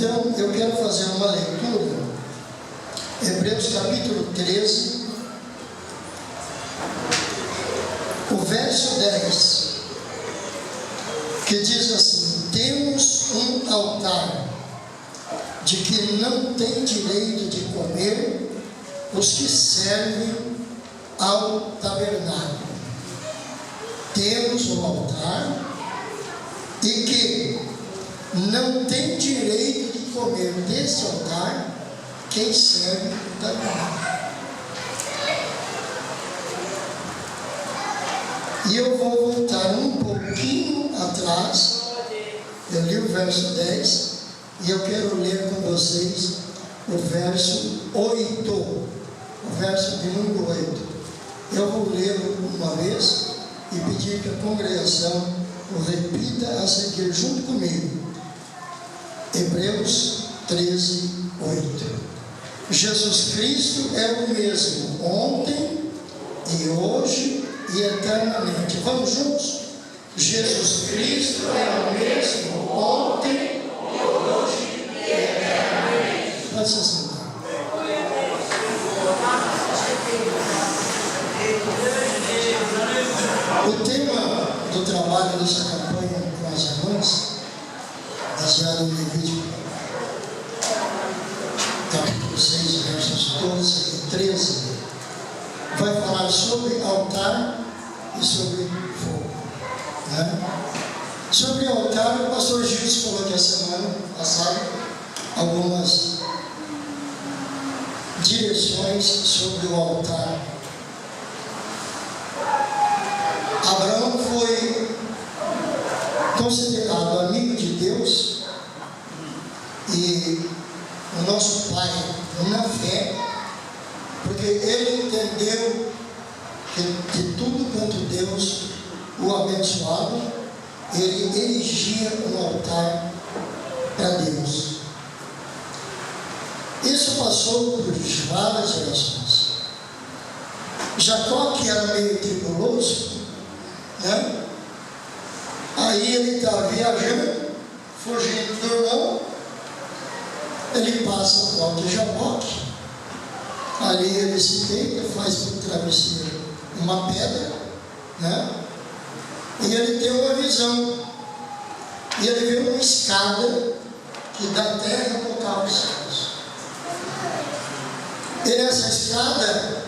Então, eu quero fazer uma leitura, Hebreus capítulo 13, o verso 10, que diz assim: temos um altar de que não tem direito de comer os que servem ao tabernáculo. Temos um altar e que não tem direito de comer desse altar quem serve o tabernáculo. E eu vou voltar um pouquinho atrás. Eu li o verso 10 e eu quero ler com vocês o verso 8, o verso de número 8. Eu vou ler uma vez e pedir que a congregação o repita a seguir junto comigo. Hebreus 13, 8. Jesus Cristo é o mesmo ontem e hoje e eternamente. Vamos juntos? Jesus Cristo é o mesmo ontem e hoje e eternamente. Pode se sentar. O tema do trabalho dessa campanha com as irmãs, baseado no Levítico capítulo 6, versos 12 e 13, vai falar sobre altar e sobre fogo, né? Sobre altar, o pastor Gilson falou que a semana passada algumas direções sobre o altar. Abraão foi considerado amigo de Deus e o nosso pai na fé, porque ele entendeu que de tudo quanto Deus o abençoava, ele erigia um altar para Deus. Isso passou por várias gerações. Jacó, que era meio tribuloso, né? Aí ele está viajando, fugindo do irmão, ele passa o alto de Jaboque, ali ele se deita, faz um travesseiro, uma pedra, né? E ele tem uma visão, e ele vê uma escada que da terra tocava os céus. E nessa escada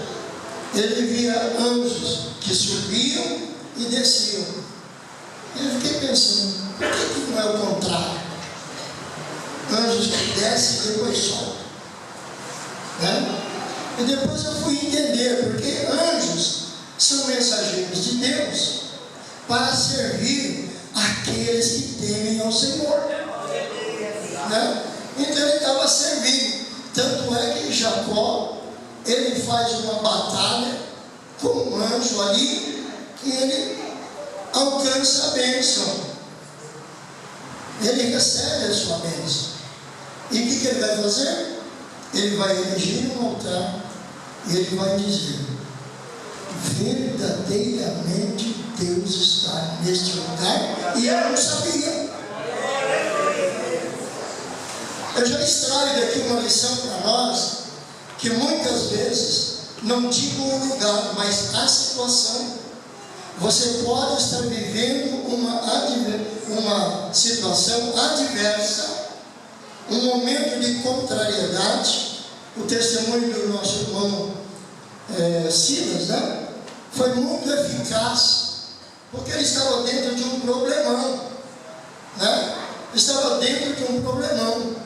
ele via anjos que subiam e desciam. E eu fiquei pensando, por que não é o contrário? Anjos que descem e depois sobem, né? E depois eu fui entender, porque anjos são mensageiros de Deus para servir aqueles que temem ao Senhor, né? Então ele estava servindo. Tanto é que Jacó, ele faz uma batalha com um anjo ali e ele alcança a bênção, ele recebe a sua bênção. E o que ele vai fazer? Ele vai erigir um altar e ele vai dizer: verdadeiramente Deus está neste lugar, e eu não sabia. Eu já extraio daqui uma lição para nós, que muitas vezes, não digo o lugar, mas a situação, você pode estar vivendo uma situação adversa, um momento de contrariedade. O testemunho do nosso irmão Silas, né, foi muito eficaz, porque ele estava dentro de um problemão, né? Estava dentro de um problemão.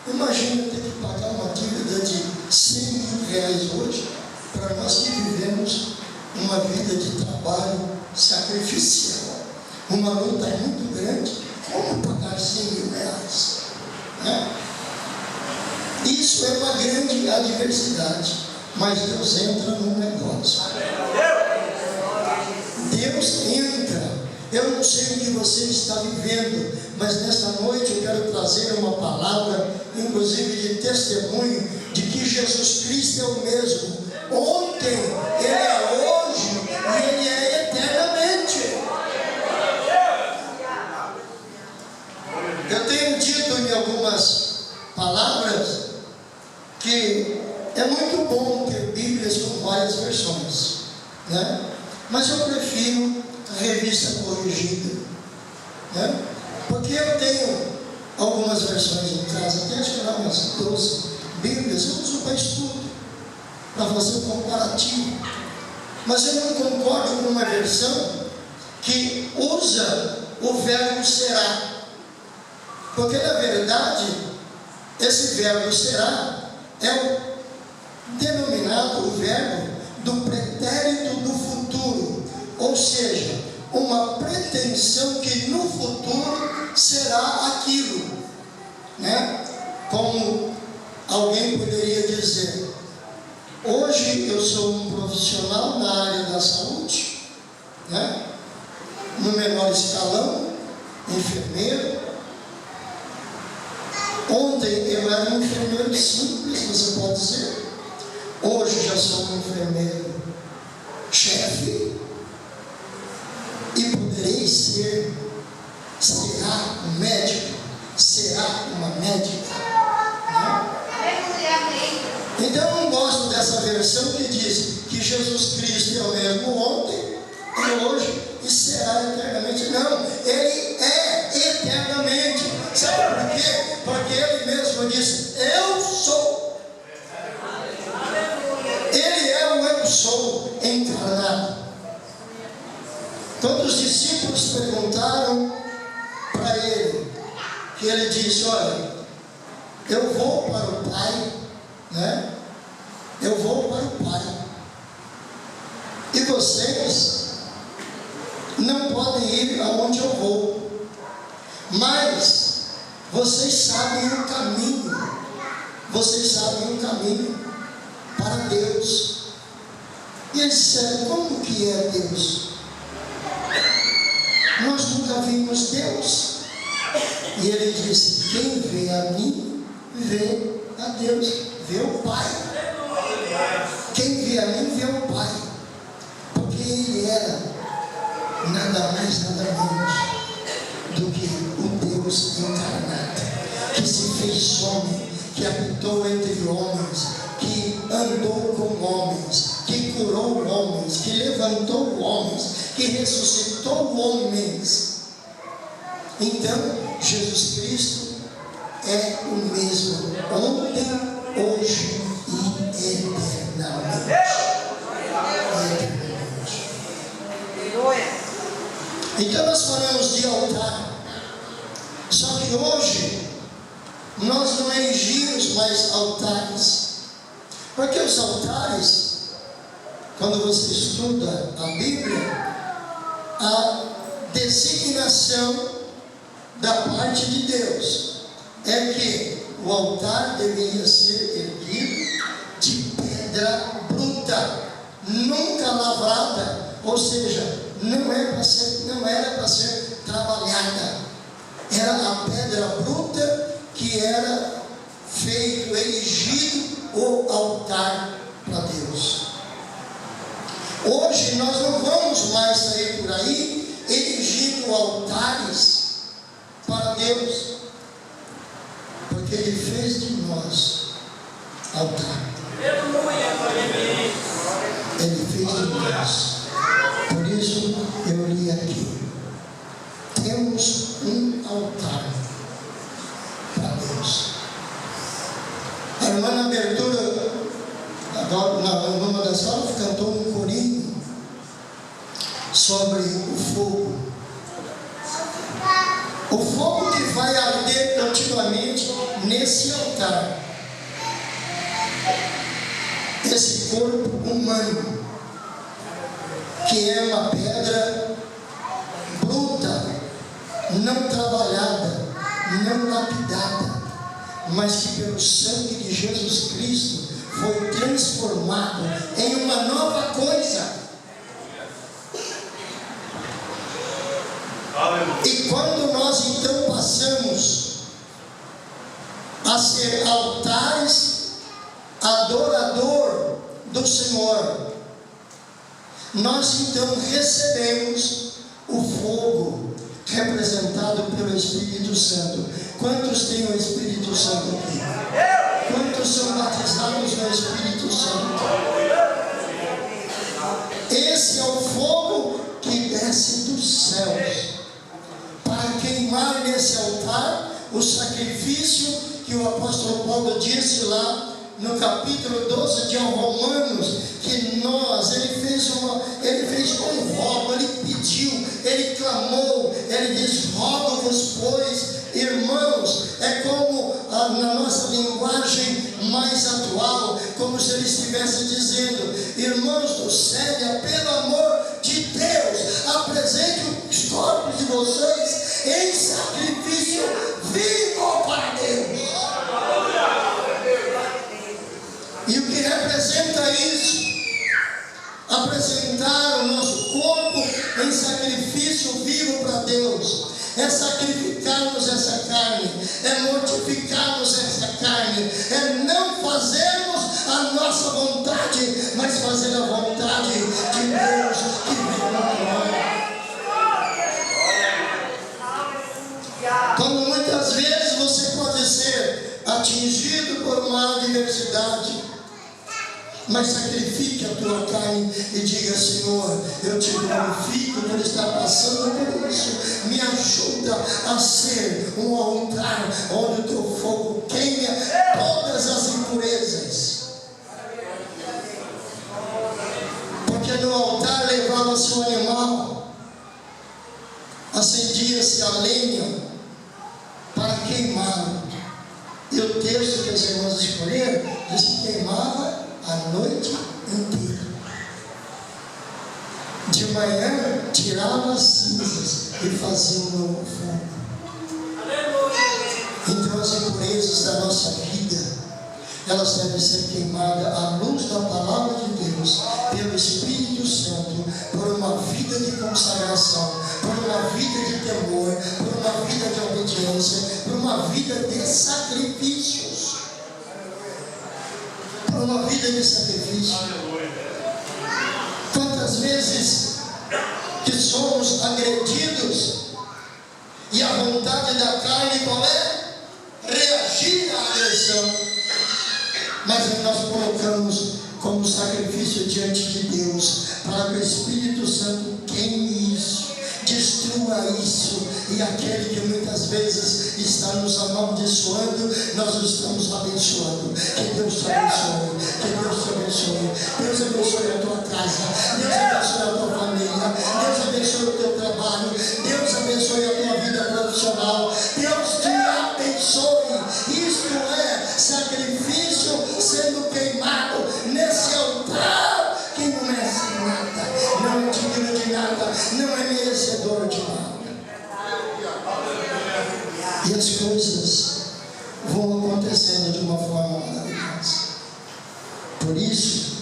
Imagina ter que pagar uma dívida de 100 mil reais hoje, para nós que vivemos uma vida de trabalho sacrificial. Uma luta muito grande. Como pagar 100 mil reais? Né? Isso é uma grande adversidade, mas Deus entra no negócio. Deus entra. Eu não sei o que você está vivendo, mas nesta noite eu quero trazer uma palavra, inclusive de testemunho, de que Jesus Cristo é o mesmo ontem, Ele é hoje e Ele é eternamente. Eu tenho dito em algumas É muito bom ter Bíblias com várias versões, né? Mas eu prefiro a revista corrigida, né? Porque eu tenho algumas versões em casa, tenho acho que lá umas 12 Bíblias, eu uso para estudo, para fazer um comparativo. Mas eu não concordo com uma versão que usa o verbo será, porque na verdade esse verbo será é o denominado o verbo do pretérito do futuro, ou seja, uma pretensão que no futuro será aquilo, né? Como alguém poderia dizer: hoje eu sou um profissional na área da saúde, né? No menor escalão, enfermeiro. Ontem eu era um enfermeiro simples, você pode dizer. Hoje já sou um enfermeiro chefe. E poderei ser, será um médico, será uma médica, né? Então eu não gosto dessa versão que diz que Jesus Cristo é o mesmo ontem e hoje e será eternamente. Não, Ele é eternamente. Sabe por quê? Porque Ele mesmo disse: eu sou. Ele é o eu sou encarnado. Quando os discípulos perguntaram para Ele, que Ele disse: olha, eu vou para o Pai, né? Eu vou para o Pai. E vocês não podem ir aonde eu vou, mas vocês sabem o caminho. Vocês sabem o caminho para Deus. E eles disseram: como que é Deus? Nós nunca vimos Deus. E Ele disse: quem vê a mim, vê a Deus, vê o Pai. Quem vê a mim, vê o Pai. Porque Ele era nada mais, nada menos do que o Deus encarnado, que se fez homem, que habitou entre homens, que andou com homens, que curou homens, que levantou homens, que ressuscitou homens. Então, Jesus Cristo é o mesmo ontem, hoje e eternamente. Então nós falamos de altar. Só que hoje nós não erigimos mais altares. Porque os altares, quando você estuda a Bíblia, a designação da parte de Deus é que o altar deveria ser erguido de pedra bruta, nunca lavrada, ou seja, não era para ser trabalhada. Era a pedra bruta que era feito, erigido o altar para Deus. Hoje nós não vamos mais sair por aí erigindo altares para Deus, porque Ele fez de nós altar. Ele fez de nós. Por isso eu li aqui: temos um altar para Deus. A irmã na abertura, numa das aulas, cantou um corinho sobre o fogo. O fogo que vai arder continuamente nesse altar. Esse corpo humano, que é uma pedra bruta, não trabalhada, não lapidada, mas que pelo sangue de Jesus Cristo foi transformado em uma nova coisa. E quando nós então passamos a ser altares, adorador do Senhor, nós então recebemos o fogo representado pelo Espírito Santo. Quantos têm o Espírito Santo aqui? Quantos são batizados no Espírito Santo? Esse é o fogo que desce dos céus para queimar nesse altar o sacrifício que o apóstolo Paulo disse lá no capítulo 12 de Romanos, que ele fez um rogo, ele pediu, ele clamou, ele diz: rogo-vos, pois, irmãos. É como na nossa linguagem mais atual, como se ele estivesse dizendo: irmãos do Célia, pelo amor de Deus, apresente os corpos de vocês em sacrifício vivo para Deus. E o que representa isso? Apresentar o nosso corpo em sacrifício vivo para Deus. É sacrificarmos essa carne, é mortificarmos essa carne, é não fazermos a nossa vontade, mas fazer a vontade de Deus que vem no Como muitas vezes você pode ser atingido por uma adversidade, mas sacrifique a tua carne e diga: Senhor, eu te glorifico por estar passando por isso. Me ajuda a ser um altar onde o teu fogo queime todas as impurezas. Porque no altar levava-se o animal, acendia-se a lenha para queimar. E o texto que as irmãs escolheram diz que queimava a noite inteira. De manhã tirava as cinzas e fazia um novo fogo. Então as impurezas da nossa vida, elas devem ser queimadas à luz da palavra de Deus, pelo Espírito Santo, por uma vida de consagração, por uma vida de temor, por uma vida de obediência, por uma vida de sacrifícios. Uma vida de sacrifício. Quantas vezes que somos agredidos e a vontade da carne qual é? Reagir à agressão. Mas nós colocamos como sacrifício diante de Deus, para que o Espírito Santo queime isso, destrua isso, e aquele que muitas vezes está nos amaldiçoando, nós o estamos abençoando. Que Deus te abençoe, que Deus te abençoe. Deus abençoe a tua casa, Deus abençoe a tua família, Deus abençoe o teu trabalho, Deus abençoe a tua vida profissional, Deus te abençoe. Isto é sacrifício sendo queimado nesse altar que não merece nada, não é digno de nada, não é merecedor de nada. E as coisas vão acontecendo de uma forma maravilhosa. Por isso,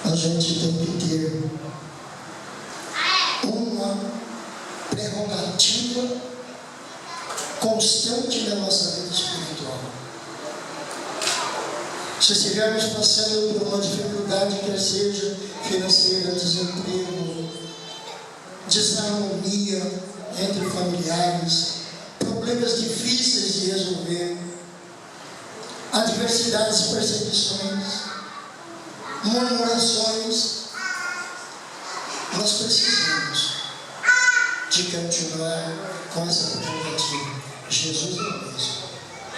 a gente tem que ter uma prerrogativa constante na nossa vida espiritual. Se estivermos passando por uma dificuldade, quer seja financeira, desemprego, desarmonia entre familiares, problemas difíceis de resolver, adversidades, perseguições, murmurações, nós precisamos de continuar com essa prerrogativa. Jesus é o mesmo,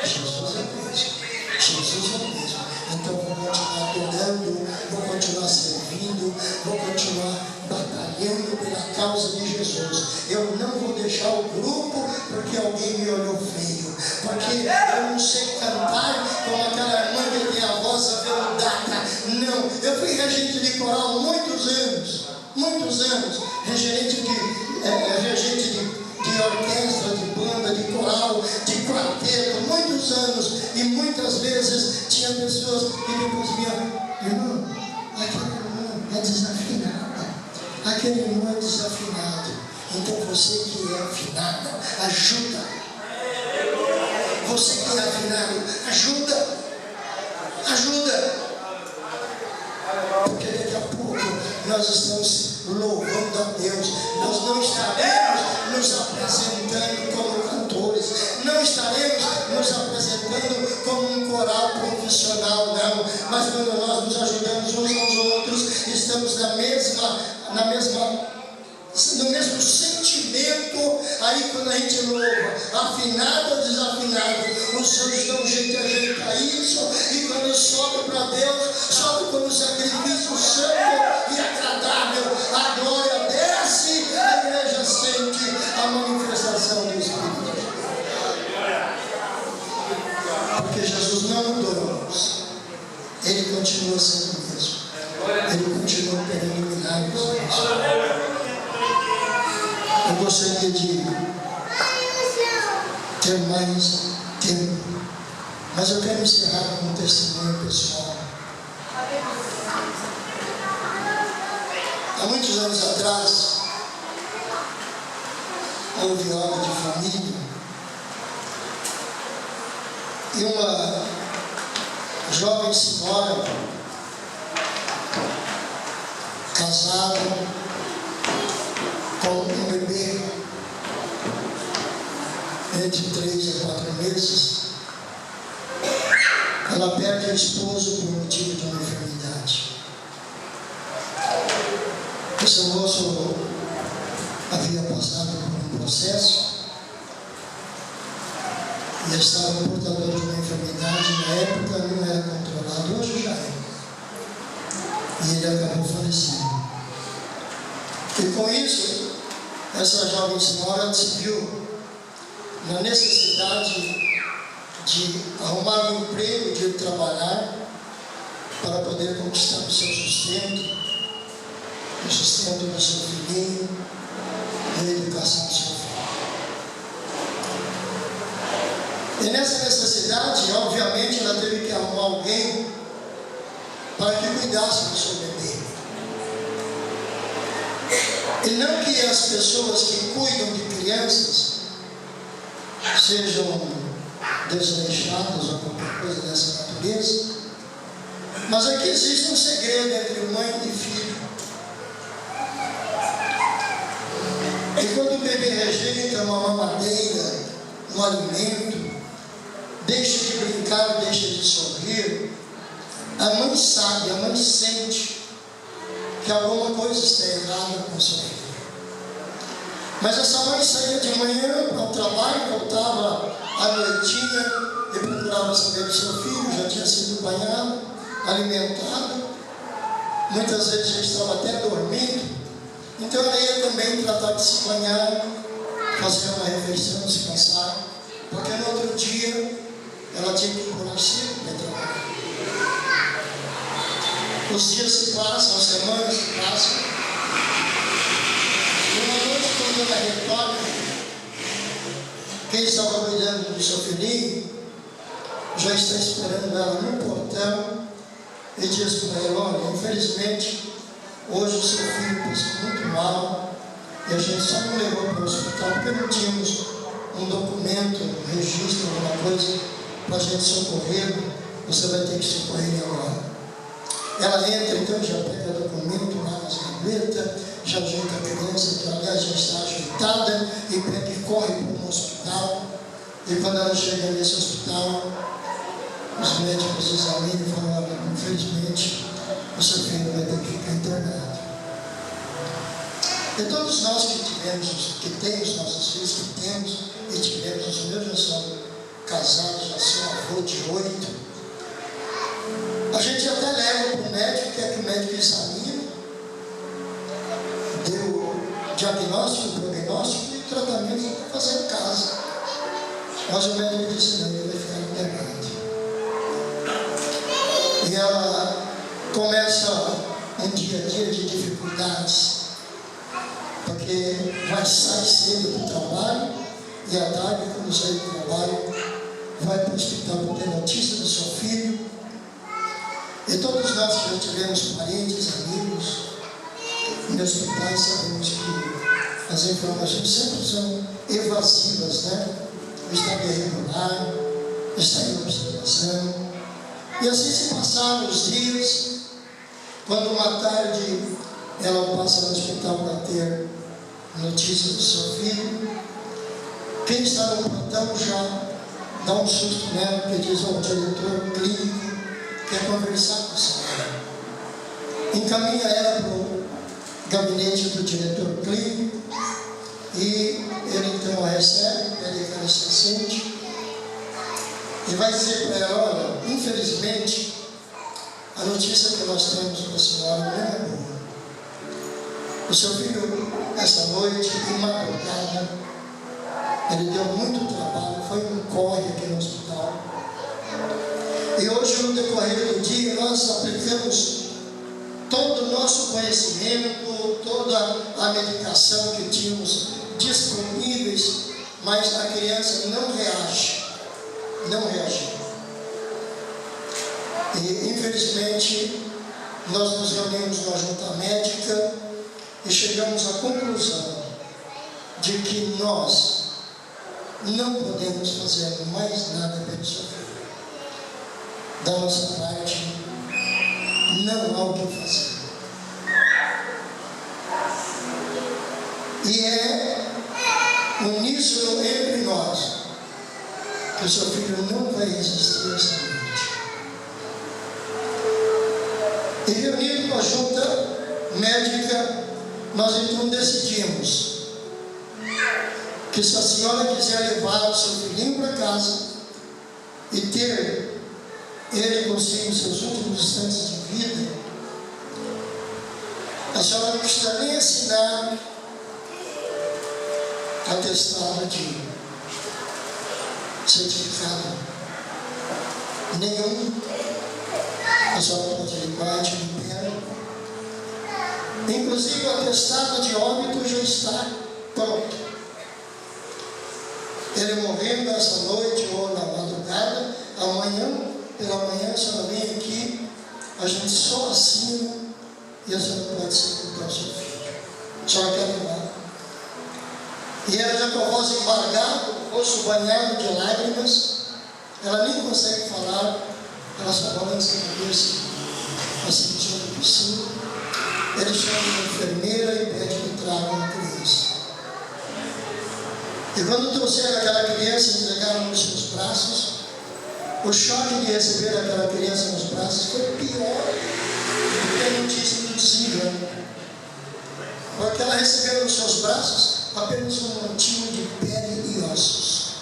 Jesus é o mesmo, Jesus é o mesmo. Então vou continuar adorando, vou continuar servindo, vou continuar batalhando pela causa de Jesus. Eu não vou deixar o grupo porque alguém me olhou feio, porque eu não sei cantar como aquela irmã que tem a voz aveludada. Não, eu fui regente de coral muitos anos, regente de orquestra, de banda, de coral, de quarteto, muitos anos, e muitas vezes tinha pessoas que depois vinham: irmão, aquele irmão é desafinado, aquele irmão é desafinado. Então você que é afinado, ajuda. Você que é afinado, ajuda. Porque daqui a pouco nós estamos louvando a Deus, nós não estaremos nos apresentando como cantores, não estaremos nos apresentando como um coral mas quando nós nos ajudamos uns aos outros, estamos no mesmo sentimento. Aí quando a gente louva, afinado ou desafinado, os anjos dão um jeito de ajeitar isso, e quando sobe para Deus, sobe como sacrifício santo e agradável, a glória desce, a igreja sente a manifestação do Espírito. Porque Jesus não mudou, irmãos. Ele continua sendo o mesmo. Ele continua operando milagres. Eu gostaria de ter mais tempo, mas eu quero encerrar com um testemunho pessoal. Há muitos anos atrás, houve obra de família, e uma jovem senhora, casada, com um bebê entre 3 a 4 meses, ela perde o esposo por motivo de uma enfermidade. Esse moço havia passado por um processo e estava portador de uma enfermidade. Na época não era controlado, hoje já é. E ele acabou falecendo. E com isso, essa jovem senhora se viu na necessidade de arrumar um emprego, de trabalhar, para poder conquistar o seu sustento, o sustento do seu filhinho e a educação do seu filho. E nessa necessidade, obviamente, ela teve que arrumar alguém para que cuidasse do seu bebê. E não que as pessoas que cuidam de crianças sejam desleixadas ou qualquer coisa dessa natureza, mas aqui existe um segredo entre mãe e filho. E quando o bebê rejeita uma mamadeira, um alimento, deixa de brincar, deixa de sorrir, a mãe sabe, a mãe sente que alguma coisa está errada com o seu filho. Mas essa mãe saía de manhã para o trabalho, voltava à noitinha e procurava saber do seu filho, já tinha sido banhado, alimentado, muitas vezes já estava até dormindo. Então ela ia também tratar de se banhar, fazer uma refeição, descansar, porque no outro dia ela tinha que ir por cedo para trabalhar. Os dias se passam, as semanas se passam. E uma noite, quando ela retorna, quem estava cuidando do seu filhinho já está esperando ela no portão e diz para ela: olha, infelizmente hoje o seu filho passou muito mal e a gente só não levou para o hospital porque não tínhamos um documento, um registro, alguma coisa para a gente socorrer. Você vai ter que socorrer ele agora. Ela entra, então já pega documento lá nas gavetas, já ajeita a criança, que aliás já está ajeitada, e pega e corre para um hospital. E quando ela chega nesse hospital, os médicos examinam e falam: olha, infelizmente o seu filho vai ter que ficar internado. E todos nós que temos nossos filhos, que temos e tivemos, os meus já são casados, já sou avô de 8. A gente até leva para o médico, quer que o médico examine, dê o diagnóstico, o prognóstico e o tratamento para fazer em casa. Mas o médico disse: não, ele vai ficar internado. E ela começa um dia a dia de dificuldades, porque vai sair cedo do trabalho e à tarde, quando sair do trabalho, vai para o hospital para ter notícia do seu filho. E todos nós que já tivemos parentes, amigos em hospitais, sabemos que as informações sempre são evasivas, né? O estado irregular, está em observação. E assim se passaram os dias, quando uma tarde ela passa no hospital para ter notícias do seu filho. Quem está no plantão já dá um susto nela, porque diz ao diretor clínico quer conversar com a senhora. Encaminha ela para o gabinete do diretor clínico e ele então a recebe, pede que ela se sente e vai dizer para ela: olha, infelizmente a notícia que nós temos para a senhora não é boa. O seu filho, essa noite, em madrugada, ele deu muito trabalho, foi um corre aqui no hospital. E hoje, no decorrer do dia, nós aplicamos todo o nosso conhecimento, toda a medicação que tínhamos disponíveis, mas a criança não reage, não reagiu. E infelizmente nós nos reunimos numa junta médica e chegamos à conclusão de que nós não podemos fazer mais nada pelo seu filho. Da nossa parte, não há o que fazer. E é uníssono entre nós que o seu filho não vai existir esta noite. E reunido com a junta médica, nós então decidimos que se a senhora quiser levar o seu filhinho para casa e ter ele consigo os seus últimos instantes de vida, a senhora não precisa nem assinar atestado de certificado nenhum. A senhora pode ligar de libera. Inclusive o atestado de óbito já está pronto. Ele morrendo essa noite ou na madrugada, amanhã, pela manhã, a senhora vem aqui, a gente só assina e a senhora pode sepultar o seu filho. A senhora quer levar. E ela já com a voz embargada, o rosto banhado de lágrimas, ela nem consegue falar, ela só balança a cabeça, assim diante do sim. Ele chama a enfermeira e pede que tragam a criança. E quando trouxeram aquela criança e entregaram nos seus braços, o choque de receber aquela criança nos braços foi pior do que a notícia do desengano. Porque ela recebeu nos seus braços apenas um montinho de pele e ossos.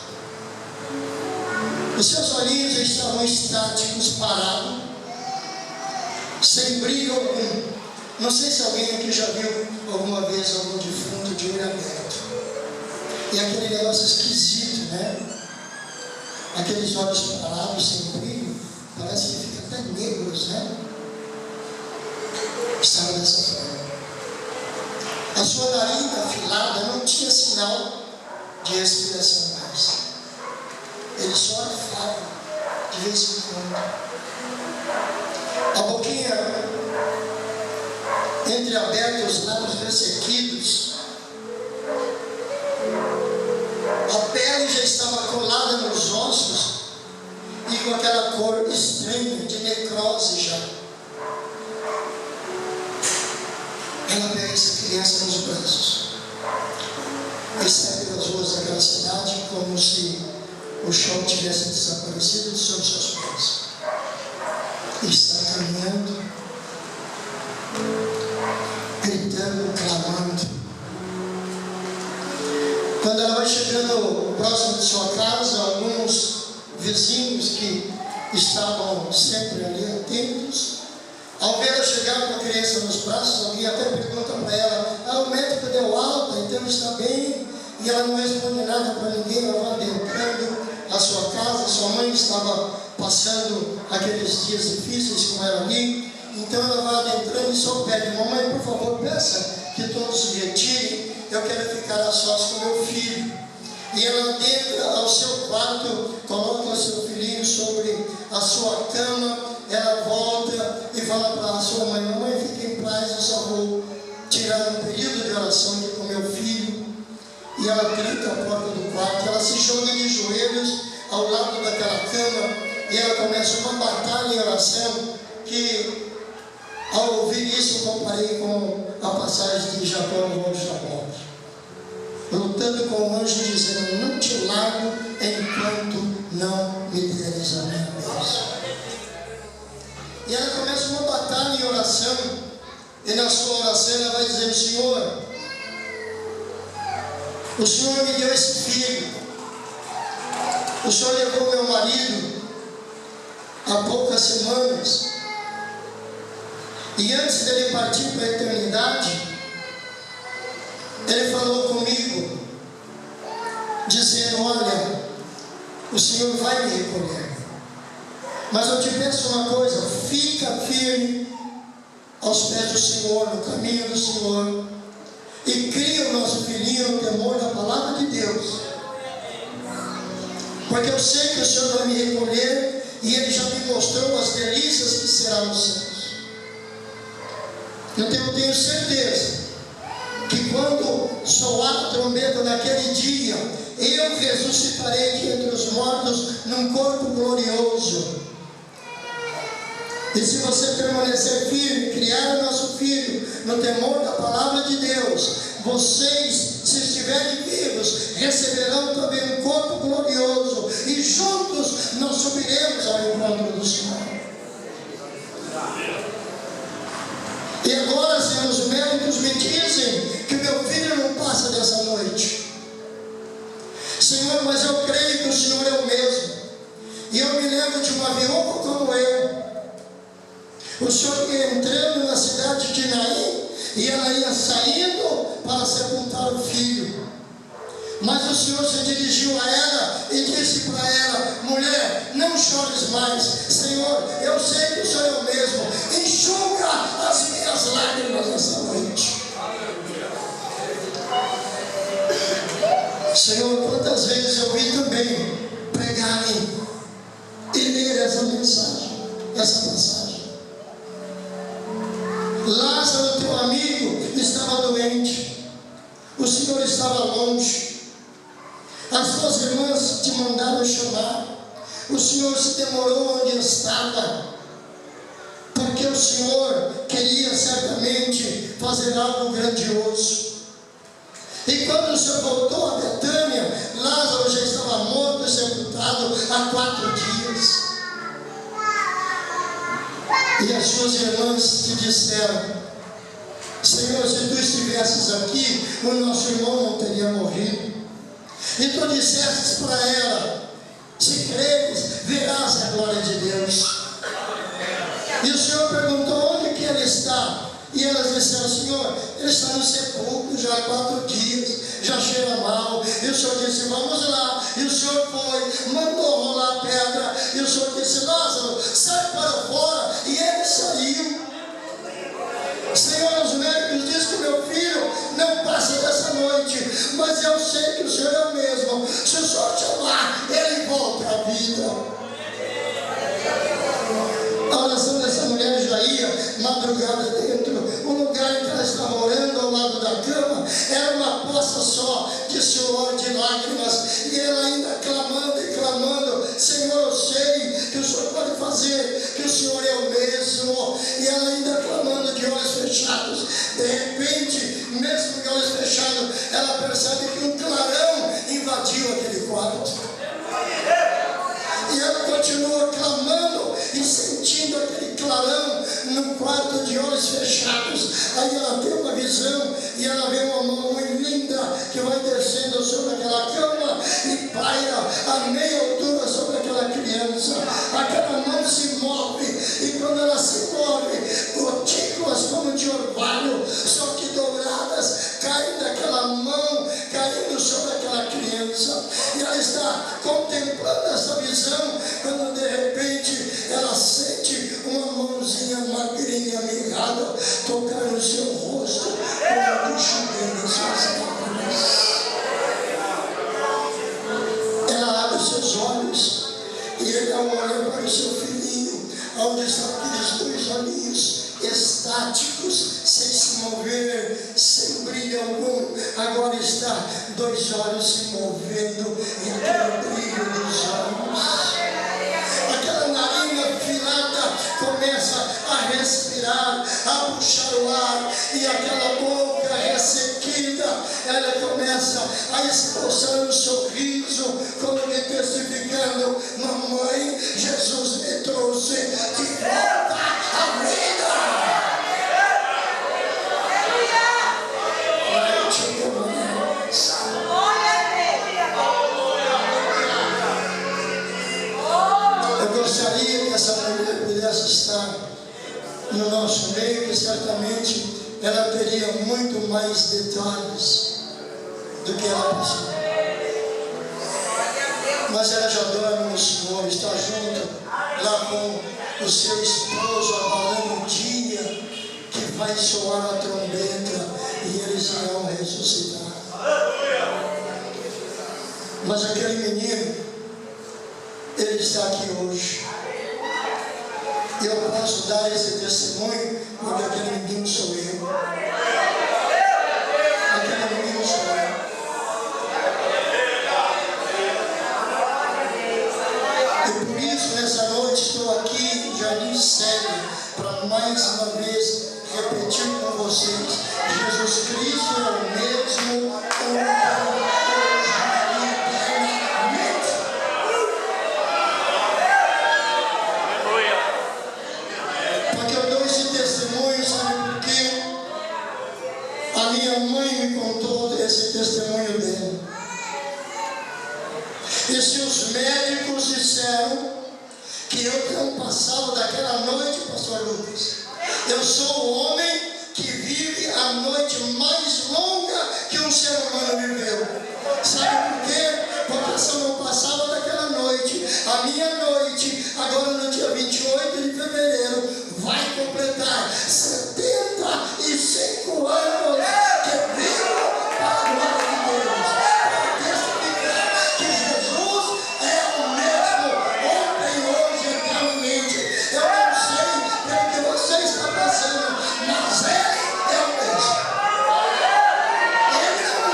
Os seus olhinhos estavam estáticos, parados, sem brilho algum. Não sei se alguém aqui já viu alguma vez algum defunto de olho aberto. E aquele negócio esquisito, né? Aqueles olhos parados, sem brilho, parece que ficam até negros, né? Estava dessa forma. A sua narina afilada não tinha sinal de respiração mais. Ele só arfava de vez em quando. A boquinha entreaberta, os lábios ressequidos. A pele já estava colada nos ossos e com aquela cor estranha de necrose já. Ela pega essa criança nos braços e sai pelas ruas daquela cidade como se o chão tivesse desaparecido de sobre seus pés. E está caminhando, gritando, clamando. Quando ela vai chegando próximo de sua casa, alguns vizinhos que estavam sempre ali atentos, ao ver ela chegar com a criança nos braços, alguém até pergunta para ela: o médico deu alta, então está bem? E ela não responde nada para ninguém. Ela vai adentrando a sua casa. Sua mãe estava passando aqueles dias difíceis com ela ali, então ela vai adentrando e só pede: mamãe, por favor, peça que todos se retirem, eu quero ficar a sós com meu filho. E ela adentra ao seu quarto, coloca o seu filhinho sobre a sua cama, ela volta e fala para a sua mãe: mamãe, fique em paz, eu só vou tirar um período de oração aqui com meu filho. E ela tranca a porta do quarto, ela se joga de joelhos ao lado daquela cama e ela começa uma batalha em oração que, ao ouvir isso, eu comparei com a passagem de Jacó no Monte Jabó, lutando com o anjo, dizendo: não te largo enquanto não me deres a minha bênção. E na sua oração ela vai dizer: Senhor, o Senhor me deu esse filho, o Senhor levou meu marido há poucas semanas, e antes dele partir para a eternidade, ele falou comigo, dizendo: olha, o Senhor vai me recolher, mas eu te peço uma coisa, fica firme aos pés do Senhor, no caminho do Senhor, e cria o nosso filhinho no temor da palavra de Deus, porque eu sei que o Senhor vai me recolher, e Ele já me mostrou as delícias que serão os céus. Eu tenho certeza que quando soar a trombeta naquele dia, eu ressuscitarei de entre os mortos num corpo glorioso. E se você permanecer firme, criar o nosso filho no temor da palavra de Deus, vocês, se estiverem vivos, receberão também um corpo glorioso, e juntos nós subiremos ao encontro do Senhor. E agora, Senhor, os médicos me dizem que meu filho não passa dessa noite. Senhor, mas eu creio que o Senhor é o mesmo. E eu me lembro de uma viúva como eu. O Senhor ia entrando na cidade de Naim, e ela ia saindo para sepultar o filho. Mas o Senhor se dirigiu a ela e disse para ela: mulher, não chores mais. Senhor, eu sei que o Senhor é o mesmo. Enxuga as minhas lágrimas nessa noite. Senhor, quantas vezes eu vi também pregarem e ler essa mensagem, essa passagem. Lázaro, teu amigo, estava doente. O Senhor estava longe. As tuas irmãs te mandaram chamar. O Senhor se demorou onde estava, porque o Senhor queria certamente fazer algo grandioso. E quando o Senhor voltou a Betânia, Lázaro já estava morto e sepultado há 4 dias. E as suas irmãs te disseram: Senhor, se tu estivesses aqui, o nosso irmão não teria morrido. E tu dissestes para ela: se creres, verás a glória de Deus. E o Senhor perguntou: onde que ele está? E elas disseram: Senhor, ele está no sepulcro já há 4 dias, já cheira mal. E o Senhor disse: vamos lá. E o Senhor foi, mandou rolar a pedra. E o Senhor disse: Lázaro, sai para fora. E ele saiu. Senhor, os médicos dizem que o meu filho não passa dessa noite, mas eu sei que o Senhor é o mesmo. Se o Senhor chamar, ele volta à vida. A oração dessa mulher já ia madrugada dentro. O lugar em que ela estava orando, ao lado da cama, era uma poça só de suor, de lágrimas. E ela ainda clamando e clamando: Senhor, eu sei que o Senhor pode fazer, que o Senhor é o mesmo. E ela ainda clamando de olhos fechados. De repente, mesmo de olhos fechados, ela percebe que um clarão invadiu aquele quarto. E ela continua clamando e sentindo aquele clarão no quarto de olhos fechados. Aí ela tem uma visão e ela vê uma mão muito linda que vai descendo sobre aquela cama e paira a meia altura sobre aquela criança. Aquela mão se move, e quando ela se move, gotículas como de orvalho, só que douradas, caem daquela mão, caindo sobre aquela criança. E ela está contemplando essa visão, quando de repente ela sente uma mãozinha magrinha, mirrada, tocar no seu rosto, como enxugando suas lágrimas. Ela abre os seus olhos e ela olha para o seu filhinho, onde estão aqueles 2 olhinhos estáticos, sem se mover, sem brilho algum. Agora está 2 olhos se movendo, e aquele brilho dos olhos, aquela narina afilada começa a respirar, a puxar o ar, e aquela boca ressequida, ela começa a expulsar um sorriso, como que testificando: mamãe, Jesus me trouxe de volta à vida. no nosso meio que certamente ela teria muito mais detalhes do que ela possui. Mas ela já dorme no Senhor, está junto lá com o seu esposo, abalando o dia que vai soar a trombeta e eles irão ressuscitar. Mas aquele menino, ele está aqui hoje. E eu posso dar esse testemunho porque aquele menino sou eu. Aquele menino sou eu. E por isso, nessa noite, estou aqui, Jardim Célia, para mais uma vez repetir com vocês: Jesus Cristo é o mesmo ontem, hoje e eternamente. Porque eu dou esse testemunho, sabe por quê? A minha mãe me contou esse testemunho dele. E se os médicos disseram que eu não passava daquela noite, pastor Lucas, eu sou o homem que vive a noite mais longa que um ser humano viveu. Sabe por quê? Porque se eu não passava daquela noite, a minha noite, agora no dia 28 de fevereiro, vai completar 75 anos que vivo para a glória de Deus. Para testificar que Jesus é o mesmo ontem, hoje e eternamente. Eu não sei pelo que você está passando, mas Ele é o mesmo. Ele é o mesmo.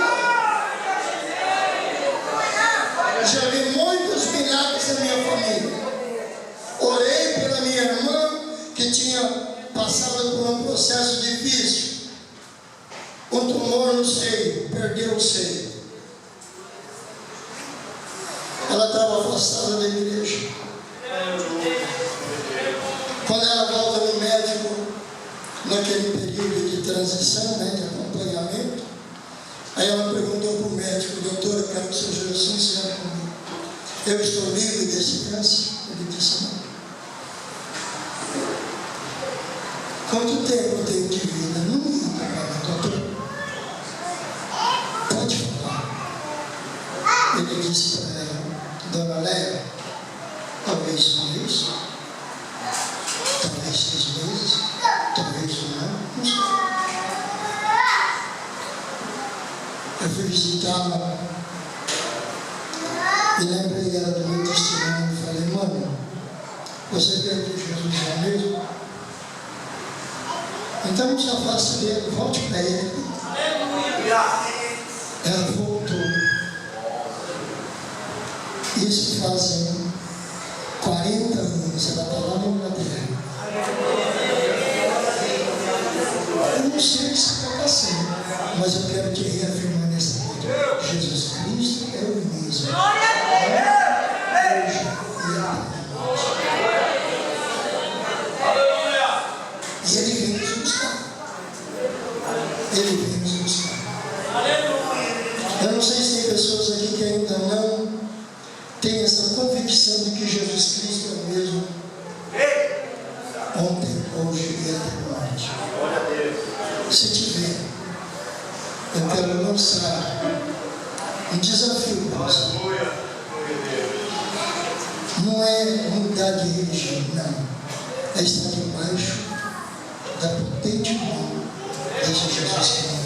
Já vi muitos milagres na minha família. Orei pela minha irmã que tinha passado por um processo difícil. Um tumor no seio, perdeu o seio. Ela estava afastada da igreja. Quando ela volta no médico, naquele período de transição, de acompanhamento, aí ela perguntou para o médico: doutor, eu quero que o senhor seja sincero comigo. Eu estou livre desse câncer? Ele disse: não. Quanto tempo eu tenho de vida? Não liga, doutor. Pode falar. Ele disse para ela: dona Léa, talvez um mês, talvez 6 meses, talvez um ano, não sei. Eu fui visitá-la e lembrei ela do meu testemunho e falei: mano, você crê que Jesus é mesmo? Então não se afaste dele, volte para ele. Ela voltou. Isso fazem 40 anos, ela está lá na Inglaterra. Eu não sei o que você está passando, mas eu quero te reafirmar nessa noite: Jesus Cristo é o mesmo. E Ele vem nos buscar. Ele vem nos buscar. Eu não sei se tem pessoas aqui que ainda não têm essa convicção de que Jesus Cristo é o mesmo ontem, hoje e eternamente. Se tiver, eu quero lançar um desafio para você. Não é mudar de religião, não. É estar debaixo da potente mão desse Jesus Cristo.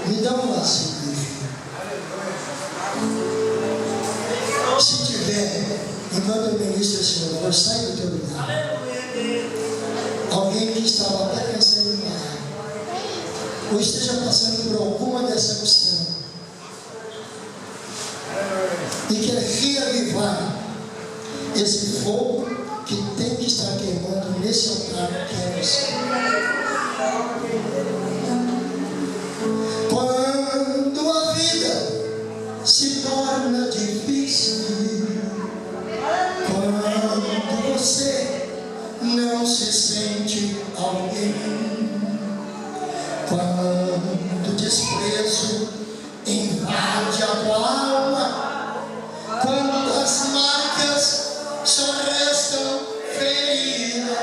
Me dá um laço, meu filho. Se tiver, enquanto eu ministro esse louvor, sai do teu lugar. Alguém que estava até pensando em parar, ou esteja passando por alguma decepção e quer reavivar esse fogo que tem que estar queimando nesse altar que é você. Quando a vida se torna difícil, quando você não se sente alguém, quando o desprezo invade a tua alma, quando as marcas só restam feridas,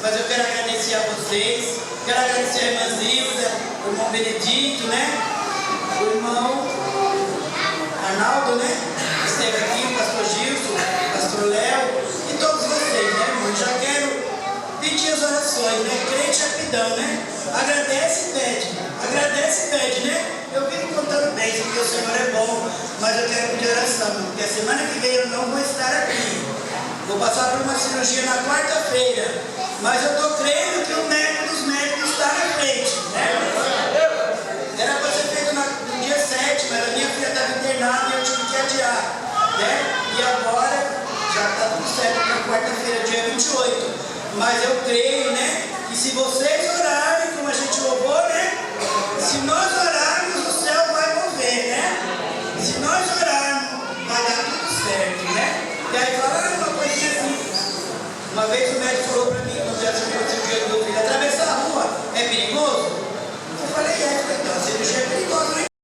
mas eu quero agradecer a vocês, quero agradecer a irmã Zilda, o irmão Benedito, né? O irmão Arnaldo, né? Que esteve aqui, o pastor Gilson, o pastor Léo e todos vocês, né, irmão? Já quero pedir as orações, né? Crente rapidão, né? Agradece e pede, né? Eu vivo contando bem, porque o Senhor é bom, mas eu quero pedir oração, porque a semana que vem eu não vou estar aqui. Vou passar por uma cirurgia na quarta-feira, mas eu estou crendo que o médico dos médicos está na frente, né? Era para ser feito no dia 7, mas a minha filha estava internada e eu tive que adiar, né? E agora já está tudo certo para quarta-feira, dia 28. Mas eu creio, né? Que se vocês orarem, como a gente louvou, né? Se nós orarmos, o céu vai mover, né? Se nós orarmos, vai dar tudo certo, né? E aí fala uma coisinha assim. Uma vez o médico falou para mim, no dia 5